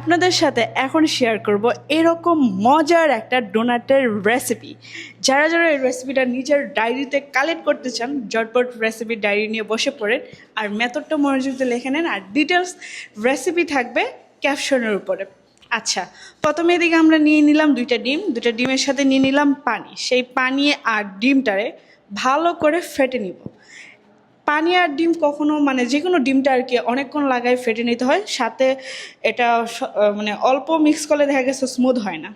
আপনাদের সাথে এখন শেয়ার করব এরকম মজার একটা ডোনাটের রেসিপি। যারা যারা এই রেসিপিটা নিজের ডায়েরিতে কালেক্ট করতে চান, ঝটপট রেসিপি ডায়েরি নিয়ে বসে পড়েন আর মেথডটা মনোযোগ দিয়ে লিখে নেন, আর ডিটেলস রেসিপি থাকবে ক্যাপশনের উপরে। আচ্ছা, প্রথমে এদিকে আমরা নিয়ে নিলাম দুইটা ডিমের সাথে নিয়ে নিলাম পানি। সেই পানি আর ডিমটারে ভালো করে ফেটে নিব। পানি আর ডিম কখনো যে কোনো ডিমটা আর কি অনেকক্ষণ লাগায় ফেটে নিতে হয়, সাথে এটা অল্প মিক্স করলে দেখা গেছে স্মুথ হয় না।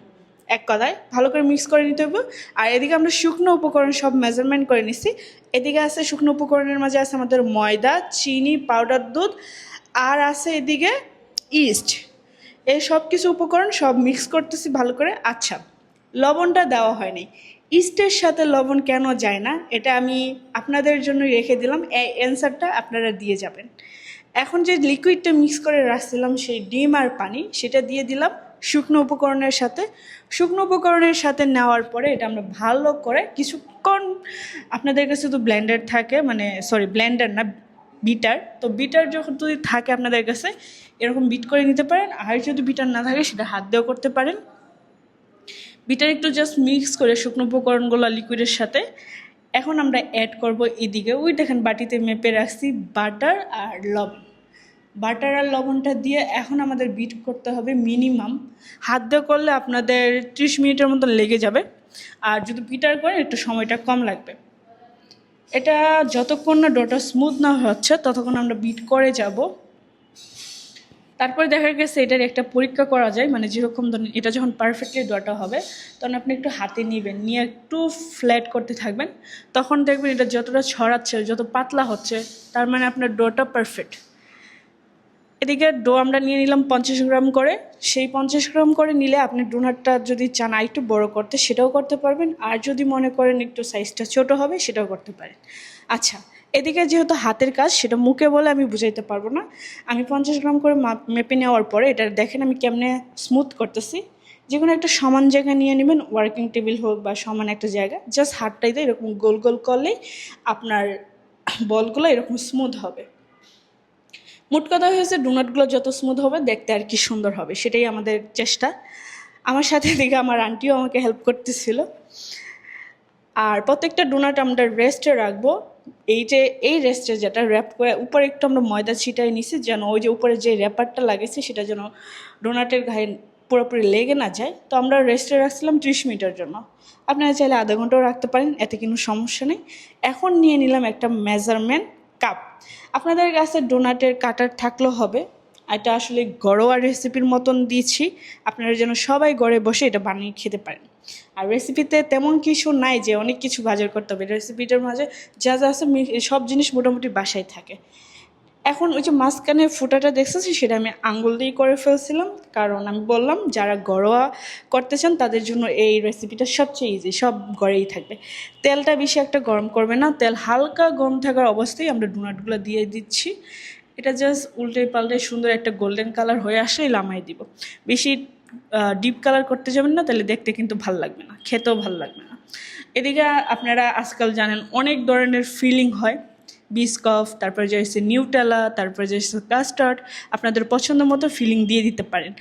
এক কথায় ভালো করে মিক্স করে নিতে হবে। আর এদিকে আমরা শুকনো উপকরণ সব মেজারমেন্ট করে নিছি। এদিকে আছে শুকনো উপকরণের মাঝে আছে আমাদের ময়দা, চিনি, পাউডার দুধ, আর আছে এদিকে ইস্ট। এই সব কিছু উপকরণ সব মিক্স করতেছি ভালো করে। আচ্ছা, লবণটা দেওয়া হয়নি। ইস্টের সাথে লবণ কেন যায় না এটা আমি আপনাদের জন্য রেখে দিলাম, এই অ্যান্সারটা আপনারা দিয়ে যাবেন। এখন যে লিকুইডটা মিক্স করে রাখছিলাম সেই ডিম আর পানি, সেটা দিয়ে দিলাম শুকনো উপকরণের সাথে নেওয়ার পরে এটা আমরা ভালো করে কিছুক্ষণ, আপনাদের কাছে তো ব্লেন্ডার থাকে, ব্লেন্ডার না, বিটার। তো বিটার যখন যদি থাকে আপনাদের কাছে এরকম বিট করে নিতে পারেন, আর যদি বিটার না থাকে সেটা হাত দিয়েও করতে পারেন। বিটার একটু জাস্ট মিক্স করে শুকনো উপকরণগুলো লিকুইডের সাথে এখন আমরা অ্যাড করব এদিকে, ওই দেখেন বাটিতে মেপে রাখছি বাটার আর লবণ। বাটার আর লবণটা দিয়ে এখন আমাদের বিট করতে হবে মিনিমাম, হাত দিয়ে করলে আপনাদের 30 মিনিটের মতন লেগে যাবে, আর যদি বিটার করেন একটু সময়টা কম লাগবে। এটা যতক্ষণ না ডোটা স্মুথ না হচ্ছে ততক্ষণ আমরা বিট করে যাব। তারপরে দেখা গেছে এটার একটা পরীক্ষা করা যায়, যেরকম ধরুন এটা যখন পারফেক্টলি ডোটা হবে তখন আপনি একটু হাতে নেবেন, নিয়ে একটু ফ্ল্যাট করতে থাকবেন, তখন দেখবেন এটা যতটা ছড়াচ্ছে, যত পাতলা হচ্ছে, তার আপনার ডোটা পারফেক্ট। এদিকে ডো আমরা নিয়ে নিলাম 50 গ্রাম করে। সেই 50 গ্রাম করে নিলে আপনি ডোনাটটা যদি চান একটু বড় করতে সেটাও করতে পারবেন, আর যদি মনে করেন একটু সাইজটা ছোট হবে সেটাও করতে পারেন। আচ্ছা, এদিকে যেহেতু হাতের কাজ সেটা মুখে বলে আমি বুঝাইতে পারবো না। আমি 50 গ্রাম করে মেপে নেওয়ার পরে এটা দেখেন আমি কেমনে স্মুথ করতেছি। যে কোনো একটা সমান জায়গা নিয়ে নেবেন, ওয়ার্কিং টেবিল হোক বা সমান একটা জায়গা, জাস্ট হাতটাইতে এরকম গোল গোল করলেই আপনার বলগুলো এরকম স্মুথ হবে। মোট কথা হয়েছে ডোনাটগুলো যত স্মুথ হবে দেখতে আর কি সুন্দর হবে, সেটাই আমাদের চেষ্টা। আমার সাথে দিকে আমার আন্টিও আমাকে হেল্প করতেছিল। আর প্রত্যেকটা ডোনাট আমরা রেস্টে রাখবো। এই রেস্টে যেটা র্যাপ করে উপরে একটু আমরা ময়দা ছিটাই নিছি, যেন ওই যে উপরে যে র্যাপারটা লাগেছে সেটা যেন ডোনাটের গায়ে পুরোপুরি লেগে না যায়। তো আমরা রেস্টে রাখছিলাম 30 মিনিটের জন্য। আপনারা চাইলে আধা ঘন্টাও রাখতে পারেন, এতে কোনো সমস্যা নেই। এখন নিয়ে নিলাম একটা মেজারমেন্ট কাপ। আপনাদের কাছে ডোনাটের কাটার থাকলেও হবে। এটা আসলে ঘরোয়া রেসিপির মতন দিয়েছি, আপনারা যেন সবাই ঘরে বসে এটা বানিয়ে খেতে পারেন। আর রেসিপিতে তেমন কিছু নাই যে অনেক কিছু বাজার করতে হবে, রেসিপিটার মাঝে যা যা আছে সব জিনিস মোটামুটি বাসায় থাকে। এখন ওই যে মাঝখানে ফুটাটা দেখতেছি সেটা আমি আঙ্গুল দিয়ে করে ফেলছিলাম, কারণ আমি বললাম যারা ঘরোয়া করতে চান তাদের জন্য এই রেসিপিটা সবচেয়ে ইজি, সব ঘরেই থাকবে। তেলটা বেশি একটা গরম করবে না, তেল হালকা গরম থাকার অবস্থায় আমরা ডোনাটগুলো দিয়ে দিচ্ছি। এটা জাস্ট উল্টে পাল্টে সুন্দর একটা গোল্ডেন কালার হয়ে আসলেই নামাই দিব। বেশি ডিপ কালার করতে যাবেন না, তাহলে দেখতে কিন্তু ভাল লাগবে না, খেতেও ভাল লাগবে না। এদিকে আপনারা আজকাল জানেন অনেক ধরনের ফিলিং হয়, বিস্কফ, তারপরে যে হচ্ছে নিউটেলা, তারপরে যে হচ্ছে কাস্টার্ড, আপনাদের পছন্দ মতো ফিলিং দিয়ে দিতে পারেন।